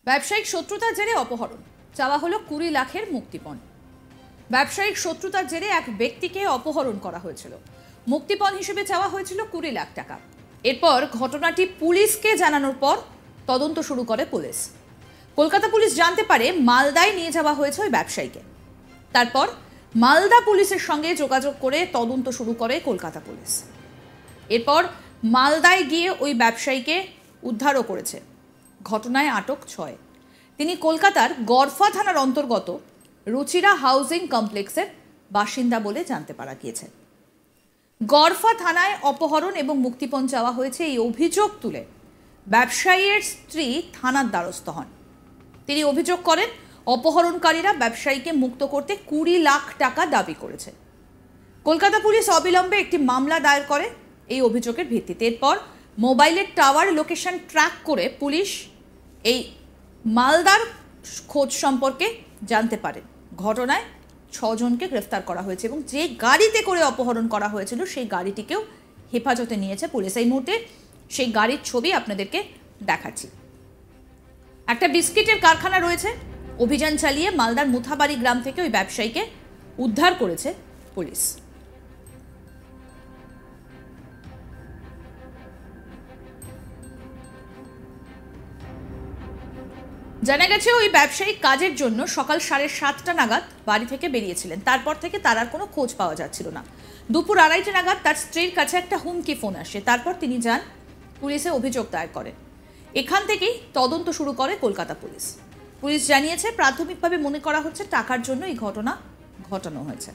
ব্যবসায়িক শত্রুতার জেরে অপহরণ, চাওয়া হলো 20 লাখের মুক্তিপণ। ব্যবসায়িক শত্রুতার জেরে এক ব্যক্তিকে অপহরণ করা হয়েছিল। মুক্তিপণ হিসেবে চাওয়া হয়েছিল 20 লাখ টাকা। এরপর ঘটনাটি পুলিশকে জানানোর পর তদন্ত শুরু করে পুলিশ। কলকাতা পুলিশ জানতে পারে মালদায় নিয়ে যাওয়া হয়েছে ওই ব্যবসায়ীকে। তারপর মালদা পুলিশের সঙ্গে যোগাযোগ করে তদন্ত শুরু করে কলকাতা পুলিশ। এরপর মালদায় গিয়ে ওই ব্যবসায়ীকে উদ্ধারও করেছে। ঘটনায় আটক 6। তিনি কলকাতার গড়ফা থানার অন্তর্গত রুচিরা হাউজিং কমপ্লেক্সের বাসিন্দা বলে জানতে পারা গিয়েছে। গড়ফা থানায় অপহরণ এবং মুক্তিপণ চাওয়া হয়েছে এই অভিযোগ তুলে ব্যবসায়ীর স্ত্রী থানার দ্বারস্থ হন। তিনি অভিযোগ করেন অপহরণকারীরা ব্যবসায়ীকে মুক্ত করতে 20 লাখ টাকা দাবি করেছে। কলকাতা পুলিশ অবিলম্বে একটি মামলা দায়ের করে এই অভিযোগের ভিত্তিতে। এরপর মোবাইলের টাওয়ার লোকেশন ট্র্যাক করে পুলিশ এই মালদার খোঁজ সম্পর্কে জানতে পারে। ঘটনায় 6 জনকে গ্রেফতার করা হয়েছে এবং যে গাড়িতে করে অপহরণ করা হয়েছিল সেই গাড়িটিকেও হেফাজতে নিয়েছে পুলিশ। এই মুহূর্তে সেই গাড়ির ছবি আপনাদেরকে দেখাচ্ছি। একটা বিস্কিটের কারখানা রয়েছে। অভিযান চালিয়ে মালদার মুথাবাড়ি গ্রাম থেকে ওই ব্যবসায়ীকে উদ্ধার করেছে পুলিশ। জানা গেছে ওই ব্যবসায়ী কাজের জন্য সকাল 7:30 নাগাদ বাড়ি থেকে বেরিয়েছিলেন। তারপর থেকে তার আর কোনো খোঁজ পাওয়া যাচ্ছিল না। দুপুর 2:30 নাগাদ তার স্ত্রীর কাছে একটা হুমকি ফোন আসে। তারপর তিনি যান পুলিশে, অভিযোগ দায়ের করেন। এখান থেকেই তদন্ত শুরু করে কলকাতা পুলিশ। পুলিশ জানিয়েছে প্রাথমিকভাবে মনে করা হচ্ছে টাকার জন্য এই ঘটনা ঘটানো হয়েছে।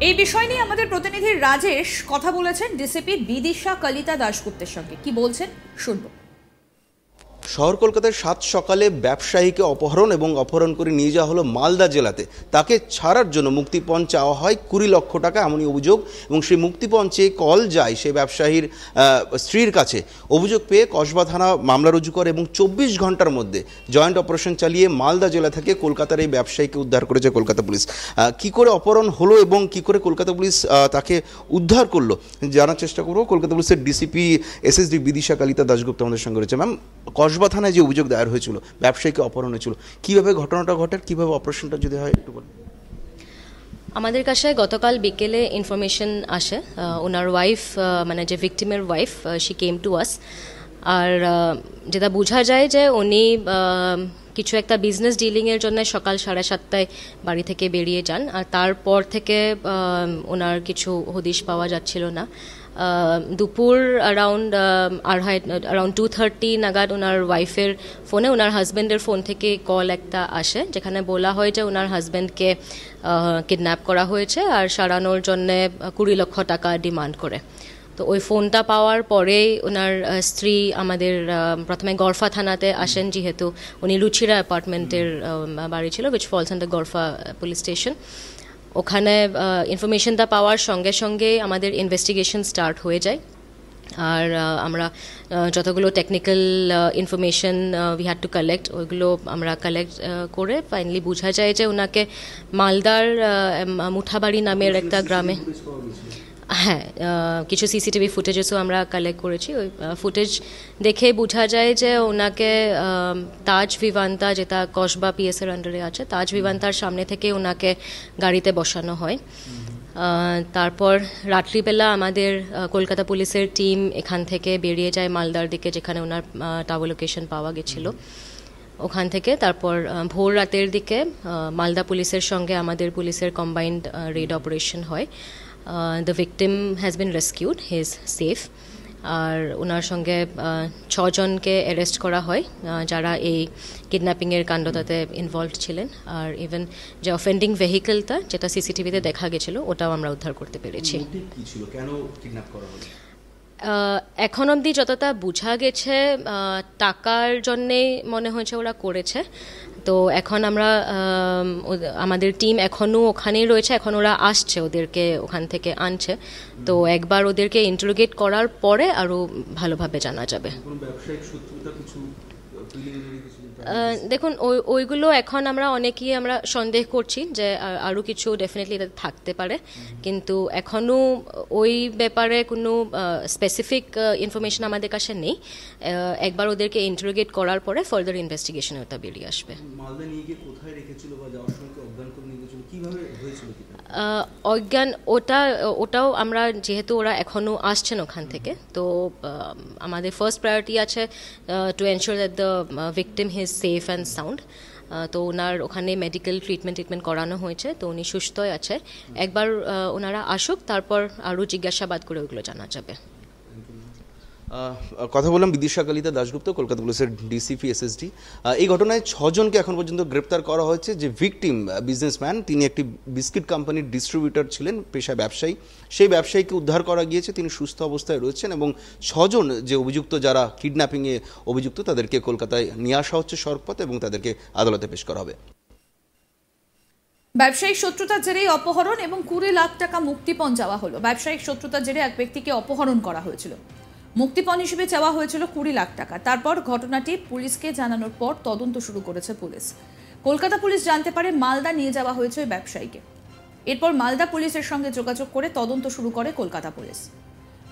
এই বিষয় নিয়ে আমাদের প্রতিনিধি রাজেশ কথা বলেছেন ডিসিপি বিদিশা কলিতা দাশগুপ্তের সঙ্গে। কি বলছেন শুনবো। শহর কলকাতায় 7 সকালে ব্যবসায়ীকে অপহরণ এবং অপহরণ করে নিয়ে যাওয়া হলো মালদা জেলাতে। তাকে ছাড়ার জন্য মুক্তিপণ চাওয়া হয় 20 লক্ষ টাকা, এমনই অভিযোগ। এবং সেই মুক্তিপণ চেয়ে কল যায় সেই ব্যবসায়ীর স্ত্রীর কাছে। অভিযোগ পেয়ে কসবা থানা মামলা রুজু করে এবং 24 ঘন্টার মধ্যে জয়েন্ট অপারেশন চালিয়ে মালদা জেলা থেকে কলকাতার এই ব্যবসায়ীকে উদ্ধার করেছে কলকাতা পুলিশ। কি করে অপহরণ হলো এবং কি করে কলকাতা পুলিশ তাকে উদ্ধার করলো জানার চেষ্টা করবো। কলকাতা পুলিশের ডিসিপি এসএসডি বিদিশা কলিতা দাশগুপ্ত আমাদের সঙ্গে রয়েছে। ম্যাম, কসবা থানায় যে অভিযোগ দায়ের হয়েছিল ব্যবসায়ীকে অপহরণ হয়েছিল, কিভাবে ঘটনাটা ঘটে, কিভাবে অপারেশনটা যদি হয় একটু বলুন। আমাদের কাছে গতকাল বিকেলে ইনফরমেশন আসে, ওনার ওয়াইফ মানে যে ভিকটিমের wife she came to us. আর যেটা বোঝা যায় যে উনি কিছু একটা বিজনেস ডিলিংয়ের জন্য সকাল 7:30 বাড়ি থেকে বেরিয়ে যান। আর তারপর থেকে ওনার কিছু হদিশ পাওয়া যাচ্ছিল না। দুপুর অ্যারাউন্ড 2:30 নাগাদ ওনার ওয়াইফের ফোনে, ওনার হাজব্যান্ডের ফোন থেকে কল একটা আসে, যেখানে বলা হয় যে ওনার হাজব্যান্ডকে কিডন্যাপ করা হয়েছে আর সারানোর জন্য 20 লক্ষ টাকা ডিমান্ড করে। তো ওই ফোনটা পাওয়ার পরেই ওনার স্ত্রী আমাদের প্রথমে গড়ফা থানাতে আসেন, যেহেতু উনি রুচিরা অ্যাপার্টমেন্টের বাড়ি ছিল, which false under Garfa police station. ওখানে ইনফরমেশনটা পাওয়ার সঙ্গে সঙ্গে আমাদের ইনভেস্টিগেশন স্টার্ট হয়ে যায়। আর আমরা যতগুলো technical information we had to collect, ওইগুলো আমরা কালেক্ট করে ফাইনালি বোঝা যায় যে ওনাকে মালদার মুঠাবাড়ি নামের একটা গ্রামে, হ্যাঁ, কিছু সিসিটিভি ফুটেজেসও আমরা কালেক্ট করেছি। ওই ফুটেজ দেখে বোঝা যায় যে ওনাকে তাজ ভিভান্তা, যেটা কসবা পিএসের আন্ডারে আছে, তাজ ভিভান্তার সামনে থেকে ওনাকে গাড়িতে বসানো হয়। তারপর রাত্রিবেলা আমাদের কলকাতা পুলিশের টিম এখান থেকে বেরিয়ে যায় মালদার দিকে, যেখানে ওনার টাওয়ার লোকেশন পাওয়া গেছিলো। ওখান থেকে তারপর ভোর রাতের দিকে মালদা পুলিশের সঙ্গে আমাদের পুলিশের কম্বাইন্ড রেড অপারেশন হয়। The victim has been rescued, he is safe. আর ওনার সঙ্গে 6 জনকে অ্যারেস্ট করা হয় যারা এই কিডন্যাপিংয়ের কাণ্ডটাতে ইনভলভড ছিলেন। আর ইভেন যে অফেন্ডিং ভেহিকেলটা, যেটা সিসিটিভিতে দেখা গেছিলো, ওটাও আমরা উদ্ধার করতে পেরেছি। এখন অবধি যতটা বোঝা গেছে টাকার জন্যেই মনে হয়েছে ওরা করেছে। তো এখন আমরা আমাদের টিম এখনও ওখানেই রয়েছে, এখন ওরা আসছে, ওদেরকে ওখান থেকে আনছে। তো একবার ওদেরকে ইন্টারোগেট করার পরে আরও ভালোভাবে জানা যাবে। দেখুন ওইগুলো এখন অনেকেই আমরা সন্দেহ করছি যে আরও কিছু ডেফিনেটলি থাকতে পারে, কিন্তু এখনও ওই ব্যাপারে কোনো স্পেসিফিক ইনফরমেশন আমাদের কাছে নেই। একবার ওদেরকে ইন্টারোগেট করার পরে ফার্দার ইনভেস্টিগেশনে ওটা বেরিয়ে আসবে। অজ্ঞান ওটাও আমরা, যেহেতু ওরা এখনও আসছেন ওখান থেকে, তো আমাদের ফার্স্ট প্রায়োরিটি আছে to ensure that the victim his safe and sound. তো ওনার ওখানে মেডিকেল ট্রিটমেন্ট করানো হয়েছে, তো উনি সুস্থই আছে। একবার ওনারা আসুক, তারপর আরও জিজ্ঞাসাবাদ করে ওইগুলো জানা যাবে। কথা বললাম বিদিশা কালিতা দাশগুপ্ত, কলকাতা পুলিশের ডিসিপি এসএসডি। এই ঘটনায় 6 জনকে এখন পর্যন্ত গ্রেপ্তার করা হয়েছে। যে ভিকটিম বিজনেসম্যান, তিনি একটি বিস্কিট কোম্পানির ডিস্ট্রিবিউটর ছিলেন, পেশায় ব্যবসায়ী। সেই ব্যবসায়ীকে উদ্ধার করা গিয়েছে, তিনি সুস্থ অবস্থায় রয়েছেন। এবং 6 জন যে অভিযুক্ত, যারা কিডন্যাপিংয়ে অভিযুক্ত, তাদেরকে কলকাতায় নিয়ে আসা হচ্ছে সড়কপথে এবং তাদেরকে আদালতে পেশ করা হবে। ব্যবসায়িক শত্রুতার জেরেই অপহরণ এবং 20 লাখ টাকা মুক্তিপণ চাওয়া হলো। ব্যবসায়িক শত্রুতার জেরে এক ব্যক্তিকে অপহরণ করা হয়েছিল, মুক্তিপণ হিসেবে চাওয়া হয়েছিল 20 লাখ টাকা। তারপর ঘটনাটি পুলিশকে জানানোর পর তদন্ত শুরু করেছে পুলিশ। কলকাতা পুলিশ জানতে পারে মালদা নিয়ে যাওয়া হয়েছে ওই ব্যবসায়ীকে। এরপর মালদা পুলিশের সঙ্গে যোগাযোগ করে তদন্ত শুরু করে কলকাতা পুলিশ।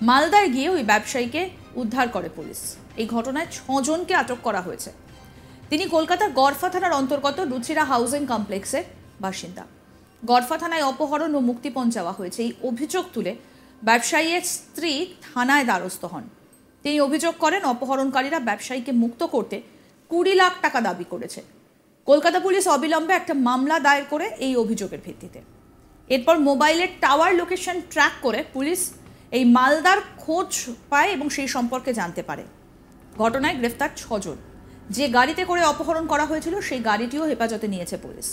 মালদায় গিয়ে ওই ব্যবসায়ীকে উদ্ধার করে পুলিশ। এই ঘটনায় 6 জনকে আটক করা হয়েছে। তিনি কলকাতার গড়ফা থানার অন্তর্গত রুচিরা হাউজিং কমপ্লেক্সের বাসিন্দা। গড়ফা থানায় অপহরণ ও মুক্তিপণ চাওয়া হয়েছে, এই অভিযোগ তুলে ব্যবসায়ীর স্ত্রী থানায় দ্বারস্থ হন। তিনি অভিযোগ করেন অপহরণকারীরা ব্যবসায়ীকে মুক্ত করতে 20 লাখ টাকা দাবি করেছে। কলকাতা পুলিশ অবিলম্বে একটা মামলা দায়ের করে এই অভিযোগের ভিত্তিতে। এরপর মোবাইলের টাওয়ার লোকেশন ট্র্যাক করে পুলিশ এই মালদার খোঁজ পায় এবং সেই সম্পর্কে জানতে পারে। ঘটনায় গ্রেফতার 6 জন। যে গাড়িতে করে অপহরণ করা হয়েছিল সেই গাড়িটিও হেফাজতে নিয়েছে পুলিশ।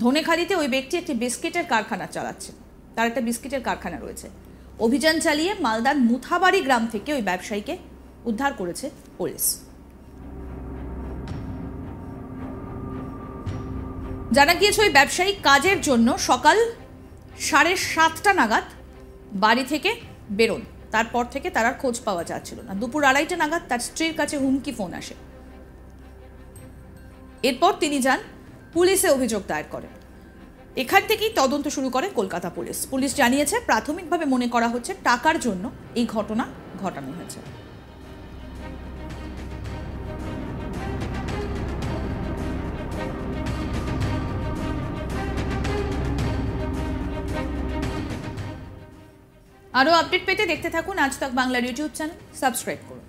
ধনেখালিতে ওই ব্যক্তি একটি বিস্কিটের কারখানা চালাচ্ছে, তার একটা বিস্কিটের কারখানা রয়েছে। অভিযান চালিয়ে মালদার মুথাবাড়ি গ্রাম থেকে ওই ব্যবসায়ীকে উদ্ধার করেছে পুলিশ। জানা গিয়েছে ওই ব্যবসায়ী কাজের জন্য সকাল 7:30 নাগাদ বাড়ি থেকে বেরোন। তারপর থেকে তার আর খোঁজ পাওয়া যাচ্ছিল না। দুপুর 2:30 নাগাদ তার স্ত্রীর কাছে হুমকি ফোন আসে। এরপর তিনি যান পুলিশে, অভিযোগ দায়ের করেন। এখান থেকেই তদন্ত শুরু করে কলকাতা পুলিশ। পুলিশ জানিয়েছে প্রাথমিকভাবে মনে করা হচ্ছে টাকার জন্য এই ঘটনা ঘটানো হয়েছে। আরও আপডেট পেতে দেখতে থাকুন আজ তাক বাংলার ইউটিউব চ্যানেল, সাবস্ক্রাইব করুন।